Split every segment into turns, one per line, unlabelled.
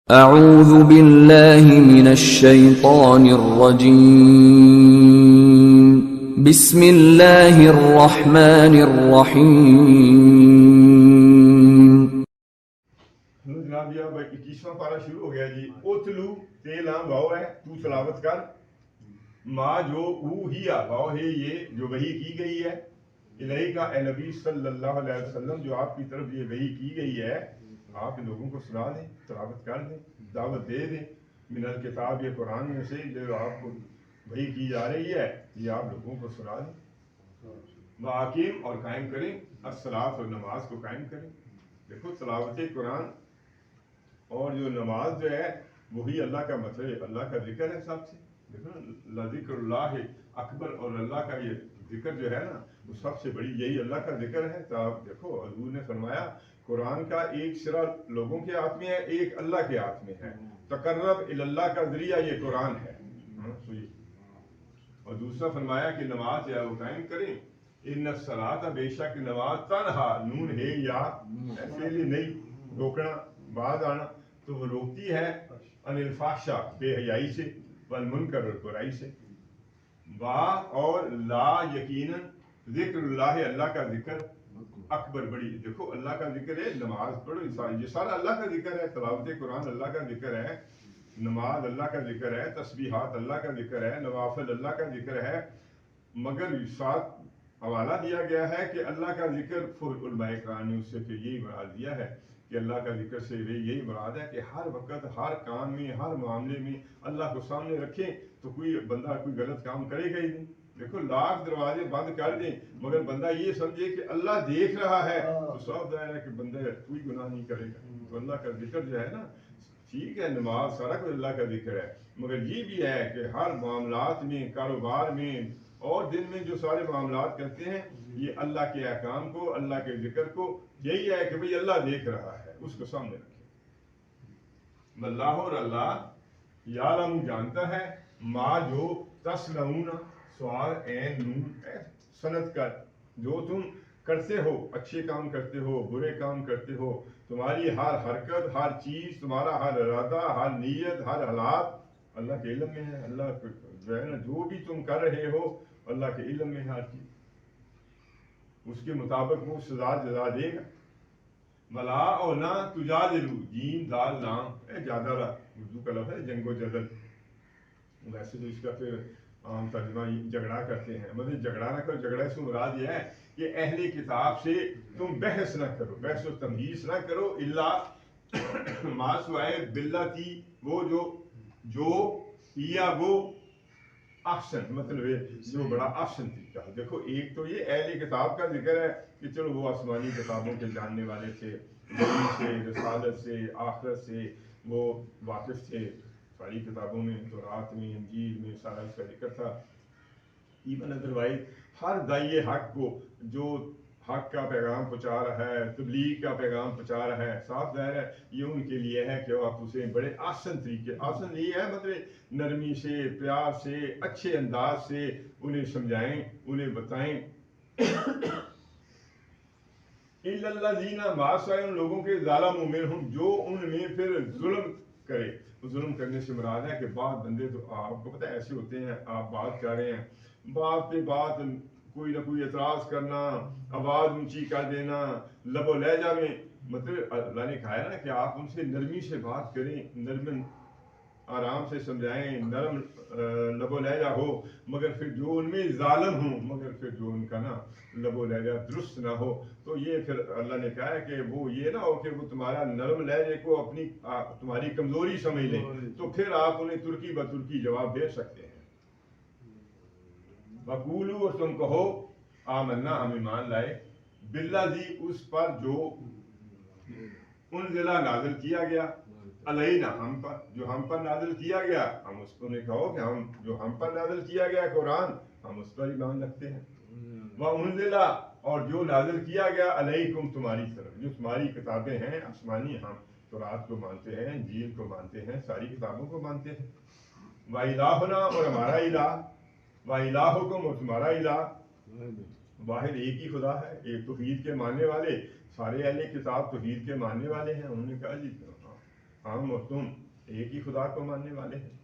اعوذ باللہ من الشیطان الرجیم بسم اللہ الرحمن الرحیم۔
جناب جی اب 21واں پارہ شروع ہو گیا جی۔ اتلو تیلاں واو ہے، تو تلاوت کر، ما جو اوہیا واو ہے یہ جو وحی کی گئی ہے، الہی کا اے نبی صلی اللہ علیہ وسلم جو آپ کی طرف یہ وحی کی گئی ہے، آپ لوگوں کو سنا دیں، تلاوت کر دیں، دعوت دے دیں۔ من الکتاب یہ قرآن میں سے جو آپ کو وحی کی جا رہی ہے یہ آپ لوگوں کو سنا دیں۔ وَأَقِیمْ اور قائم کریں، الصلاۃ اور نماز کو قائم کریں۔ دیکھو تلاوت قرآن اور جو نماز جو ہے وہی اللہ کا مطلب اللہ کا ذکر ہے سب سے۔ دیکھو نا ذکر اللہ اکبر، اور اللہ کا یہ ذکر جو ہے نا وہ سب سے بڑی یہی اللہ کا ذکر ہے۔ تو آپ دیکھو حضور نے فرمایا قرآن کا ایک سرا لوگوں کے ہاتھ میں ہے، ایک اللہ کے ہاتھ میں ہے۔ تقرب اللہ کا ذریعہ یہ قرآن ہے۔ اور دوسرا فرمایا کہ نماز ہے وہ قائم کریں۔ ان الصلاۃ بے شک نماز تنہا، نون ہے یا ایسے لیے نہیں روکنا بعد آنا، تو وہ روکتی ہے ان الفحشاء بے حیائی سے، والمنکر اور برائی سے۔ وا اور لا یقیناً ذکر اللہ اللہ کا ذکر اکبر بڑی، دیکھو اللہ کا ذکر ہے، نماز پڑھو یہ سارا اللہ کا ذکر ہے، تلاوت قرآن اللہ کا ذکر ہے، نماز اللہ کا ذکر ہے، تسبیحات اللہ کا ذکر ہے، نوافل اللہ کا ذکر ہے، مگر ساتھ حوالہ دیا گیا ہے کہ اللہ کا ذکر علماء کرام نے اس سے پھر یہی مراد دیا ہے کہ اللہ کا ذکر سے یہی مراد ہے کہ ہر وقت ہر کام میں ہر معاملے میں اللہ کو سامنے رکھیں تو کوئی بندہ کوئی غلط کام کرے گا ہی نہیں۔ دیکھو لاکھ دروازے بند کر دیں مگر بندہ یہ سمجھے کہ اللہ دیکھ رہا ہے تو صاف ظاہر ہے کہ بندہ کوئی گناہ نہیں کرے گا۔ تو اللہ کا ذکر جو ہے نا، ٹھیک ہے نماز سارا کچھ اللہ کا ذکر ہے، مگر یہ بھی ہے کہ ہر معاملات میں، کاروبار میں اور دن میں جو سارے معاملات کرتے ہیں یہ اللہ کے احکام کو، اللہ کے ذکر کو، یہی ہے کہ بھئی اللہ دیکھ رہا ہے، اس کو سامنے رکھیں۔ واللہ اور اللہ یعلم جانتا ہے، ما جو تصنعون سوال عین نون صنعت کا جو تم کرتے ہو، اچھے کام کرتے ہو، برے کام کرتے ہو، تمہاری ہر حرکت، ہر چیز، تمہارا ہر ارادہ، ہر نیت، ہر حالات اللہ کے علم میں ہے۔ اللہ جو ہے نا جو بھی تم کر رہے ہو اللہ کے علم میں ہر چیز، اس کے مطابق وہ سزا جزا دے گا۔ ولا اور نہ تجادلو، جیم دال لام جادلہ اردو کا لفظ ہے، جنگ و جدل، ویسے تو اس کا پھر عام ترجمہ جھگڑا کرتے ہیں، مطلب جھگڑا نہ کرو، جھگڑا سے مراد یہ ہے کہ اہل کتاب سے تم بحث نہ کرو، بحث و تمہیز نہ کرو، الا ما سوائے باللتی وہ جو یا وہ احسن، مطلب جو بڑا احسن طریقہ ہے۔ دیکھو ایک تو یہ اہل کتاب کا ذکر ہے کہ چلو وہ آسمانی کتابوں کے جاننے والے تھے، نبی سے، رسالت سے، آخرت سے وہ واقف تھے، ساری کتابوں میں، تورات میں، انجیل میں سارا اس کا ذکر تھا۔ ایون ادروائز ہر داعی حق کو جو حق کا پیغام پہنچا رہا ہے، تبلیغ کا پیغام پہنچا رہا ہے، صاف ظاہر ہے یہ ان کے لیے ہے کہ آپ اسے بڑے آسن طریقے، آسن یہ ہے مطلب نرمی سے، پیار سے، اچھے انداز سے انہیں سمجھائیں، انہیں بتائیں۔ اِلَّا الَّذِينَ مَا سوائے ان لوگوں کے ظالموا منہم جو ان میں پھر ظلم کرے۔ ظلم کرنے سے مراد ہے کہ بعض بندے تو آپ کو پتہ ایسے ہوتے ہیں، آپ بات کر رہے ہیں، بات پہ بات کوئی نہ کوئی اعتراض کرنا، آواز اونچی کر دینا، لب و لہجہ میں، مطلب اللہ نے کہا ہے نا کہ آپ ان سے نرمی سے بات کریں، نرم آرام سے سمجھائیں، نرم لب و لہجہ ہو، مگر پھر جو ان میں ظالم ہوں، مگر پھر جو ان کا نا لب و لہجہ درست نہ ہو، تو یہ پھر اللہ نے کہا ہے کہ وہ یہ نہ ہو کہ وہ تمہارا نرم لہجے کو اپنی تمہاری کمزوری سمجھ لیں، تو پھر آپ انہیں ترکی بترکی جواب دے سکتے ہیں۔ وَقُولُوا اور تم کہو آمنا ہم ایمان لائے، بالذی اس پر جو انزلہ نازل کیا گیا، علینا ہم پر، جو ہم پر نازل کیا گیا، ہم اس کو نے کہو کہ ہم جو ہم پر نازل کیا گیا قرآن ہم اس پر ایمان رکھتے ہیں۔ وَأُنزِلَ اور جو نازل کیا گیا علیکم تمہاری طرف، جو تمہاری کتابیں ہیں آسمانی، ہم تورات کو مانتے ہیں، انجیل کو مانتے ہیں، ساری کتابوں کو مانتے ہیں۔ وَإِلَٰهُنَا اور ہمارا الہ، وَإِلَٰهُكُمْ اور تمہارا الہ، واحد ایک ہی خدا ہے، ایک توحید کے ماننے والے، سارے اہل کتاب توحید کے ماننے والے ہیں۔ انہوں نے کہا جی ہم اور تم ایک ہی خدا کو ماننے والے ہیں.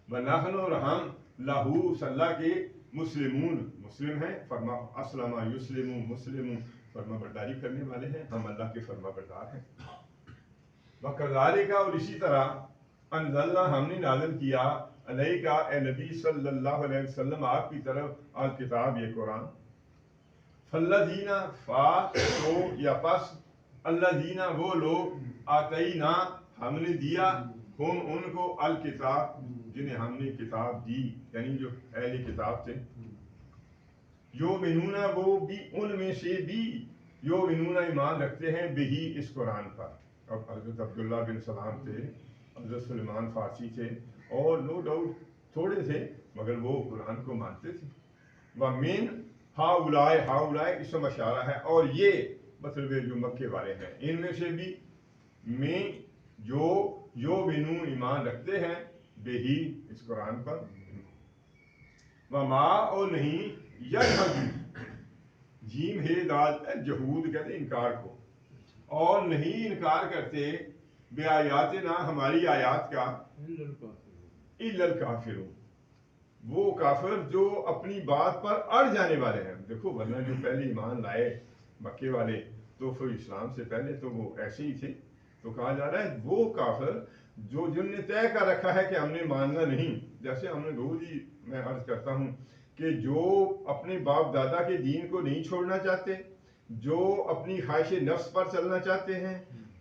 وَنَحْنُ اور ہم لہو صلی اللہ کے مسلمون مسلم ہیں. فرما اسلم یسلم مسلم فرما برداری کرنے والے ہیں. ہم اللہ کے فرما بردار ہیں. وَكَذَلِكَ اور اسی طرح انزلنا ہم نے نازل کیا علیہ کا اے نبی صلی اللہ علیہ وسلم آپ کی طرف الکتاب یہ قرآن. فالذین تو یا پس الذین وہ لوگ آتینا ہم نے دیا ہم ان کو الکتاب جنہیں ہم نے کتاب دی یعنی جو اہل کتاب تھے. یؤمنون وہ بھی ان میں سے بھی یؤمنون ایمان رکھتے ہیں بہی اس قرآن پر. اب حضرت عبداللہ بن سلام تھے, حضرت سلیمان فارسی تھے اور نو ڈاؤٹ تھوڑے تھے مگر وہ قرآن کو مانتے تھے. وَمِن ہاؤلائے اسم اشارہ ہے اور یہ مطلب جو مکے والے ہیں ان میں سے بھی میں جو یؤمنون ایمان رکھتے ہیں بہی اس قرآن پر. وما اور نہیں یجحد جیم ہے دال جہود کہتے انکار کو اور نہیں انکار کرتے بے آیات نہ ہماری آیات کا الا الکافرون وہ کافر جو اپنی بات پر اڑ جانے والے ہیں. دیکھو ورنہ جو پہلے ایمان لائے مکے والے تو پھر اسلام سے پہلے تو وہ ایسے ہی تھے. تو کہا جا رہا ہے وہ کافر جو جن نے طے کر رکھا ہے کہ ہم نے ماننا نہیں. جیسے ہم نے روز ہی میں عرض کرتا ہوں کہ جو اپنے باپ دادا کے دین کو نہیں چھوڑنا چاہتے, جو اپنی خواہش نفس پر چلنا چاہتے ہیں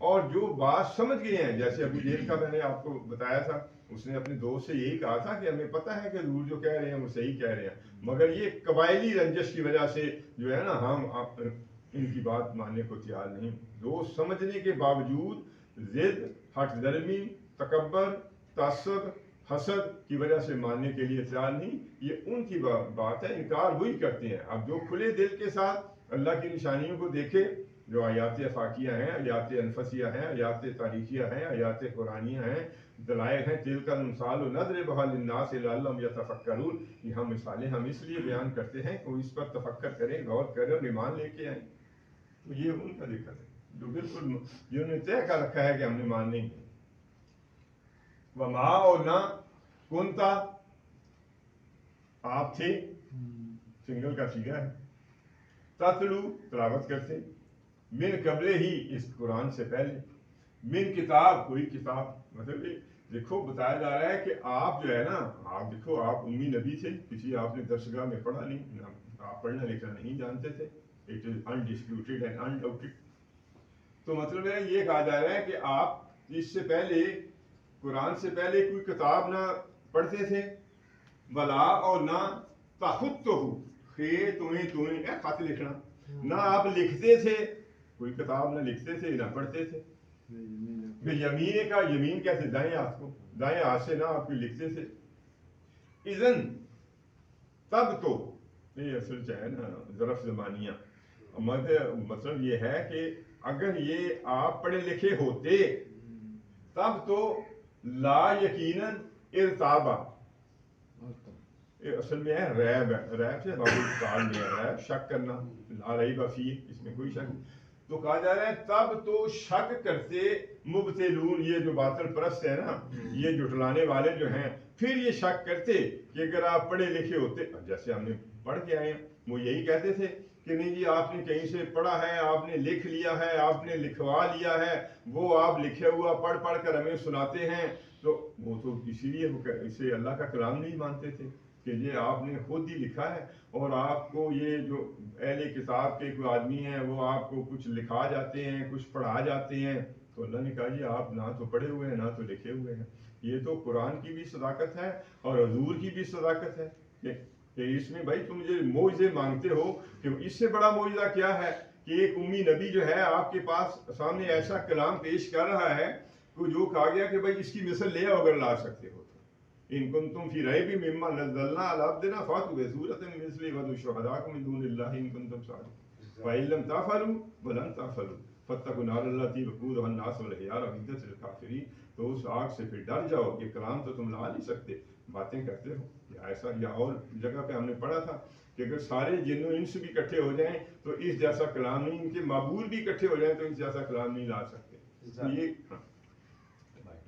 اور جو بات سمجھ گئے ہیں, جیسے ابو جہل کا میں نے آپ کو بتایا تھا, اس نے اپنے دوست سے یہی کہا تھا کہ ہمیں پتہ ہے کہ حضور جو کہہ رہے ہیں وہ صحیح کہہ رہے ہیں مگر یہ قبائلی رنجش کی وجہ سے جو ہے نا ہم ان کی بات ماننے کو تیار نہیں. دوست سمجھنے کے باوجود ضد, ہٹ درمی, تکبر, تعصب, حسد کی وجہ سے ماننے کے لیے تیار نہیں. یہ ان کی بات ہے, انکار وہی کرتے ہیں. اب جو کھلے دل کے ساتھ اللہ کی نشانیوں کو دیکھے, جو آیات افاقیہ ہیں, آیات انفسیہ ہیں, آیات تاریخیہ ہیں, آیات قرآنیہ ہیں, دلائل ہیں, تلک المثال نضربها للناس لعلهم يتفکرون. یہ ہم مثالیں ہم اس لیے بیان کرتے ہیں کہ وہ اس پر تفکر کریں, غور کریں اور ایمان لے کے آئیں. تو یہ ان کا ذکر ہے جو بالکل جنہوں نے طے کر رکھا ہے کہ ہم نے ماننے ہی. وما اور نہ کنتا آپ تھے, سنگل کا سیگا ہے, تتلو تلاوت کرتے, من قبل ہی اس قرآن سے پہلے, من کتاب کوئی کتاب. مطلب دیکھو بتایا جا رہا ہے کہ آپ جو ہے نا, آپ دیکھو آپ امی نبی تھے, کسی آپ نے درسگاہ میں پڑھا نہیں, آپ پڑھنا لکھنا نہیں جانتے تھے. It is undisputed and undoubted. تو مطلب ہے یہ کہا جا رہا ہے کہ آپ اس سے پہلے قرآن سے پہلے کوئی کتاب نہ پڑھتے تھے, ولا اور نہ تخطہ تمہیں خط لکھنا, نہ آپ لکھتے تھے, کوئی کتاب نہ لکھتے تھے نہ پڑھتے تھے. یمین کا یمین کیسے, دائیں ہاتھ کو, دائیں ہاتھ سے نہ آپ کو لکھتے تھے. اذن تب تو یہ اصل چاہے نا ظرف زمانیہ, مطلب یہ ہے کہ اگر یہ آپ پڑھے لکھے ہوتے تب تو لا یقیناً ارتابا, اصل میں ہے ریب, ہے ریب سے بابو کال میں ہے ریب, شک کرنا, لا ریب فیہ, اس میں کوئی شک. تو کہا جا رہا ہے تب تو شک کرتے مبتلون, یہ جو باطل پرست ہے نا, یہ جھٹلانے والے جو ہیں, پھر یہ شک کرتے کہ اگر آپ پڑھے لکھے ہوتے, جیسے ہم نے پڑھ کے آئے ہیں, وہ یہی کہتے تھے کہ نہیں جی آپ نے کہیں سے پڑھا ہے, آپ نے لکھ لیا ہے, آپ نے لکھوا لیا ہے, وہ آپ لکھے ہوا پڑھ پڑھ کر ہمیں سناتے ہیں. تو وہ تو اسی لیے اسے اللہ کا کلام نہیں مانتے تھے کہ یہ آپ نے خود ہی لکھا ہے, اور آپ کو یہ جو اہل کتاب کے کوئی آدمی ہیں وہ آپ کو کچھ لکھا جاتے ہیں, کچھ پڑھا جاتے ہیں. تو اللہ نے کہا جی آپ نہ تو پڑھے ہوئے ہیں نہ تو لکھے ہوئے ہیں. یہ تو قرآن کی بھی صداقت ہے اور حضور کی بھی صداقت ہے کہ اس میں بھائی تم مجھے معجزے مانگتے ہو, کہ اس سے بڑا معجزہ کیا ہے کہ ایک امی نبی جو ہے آپ کے پاس سامنے ایسا کلام پیش کر رہا ہے کہ جو کہا گیا کہ بھائی اس کی مثل لے آؤ اگر لا سکتے ہو تو. ان کنتم فی ریب مما نزلنا علی عبدنا فاتوا بسورۃ من مثلہ وادعوا شہداءکم من دون اللہ ان کنتم صادقین فإن لم تفعلوا ولن تفعلوا فاتقوا النار التي وقودها الناس والحجارة أعدت للكافرین. تو اس آگ سے پھر ڈر جاؤ, یہ کلام تو تم لا نہیں سکتے, باتیں کرتے ہو. ایسا یا اور جگہ پہ ہم نے پڑھا تھا کہ اگر سارے جن و انس بھی اکٹھے ہو جائیں تو اس جیسا کلام نہیں, ان کے معبود بھی اکٹھے ہو جائیں تو اس جیسا کلام نہیں لا سکتے. یہ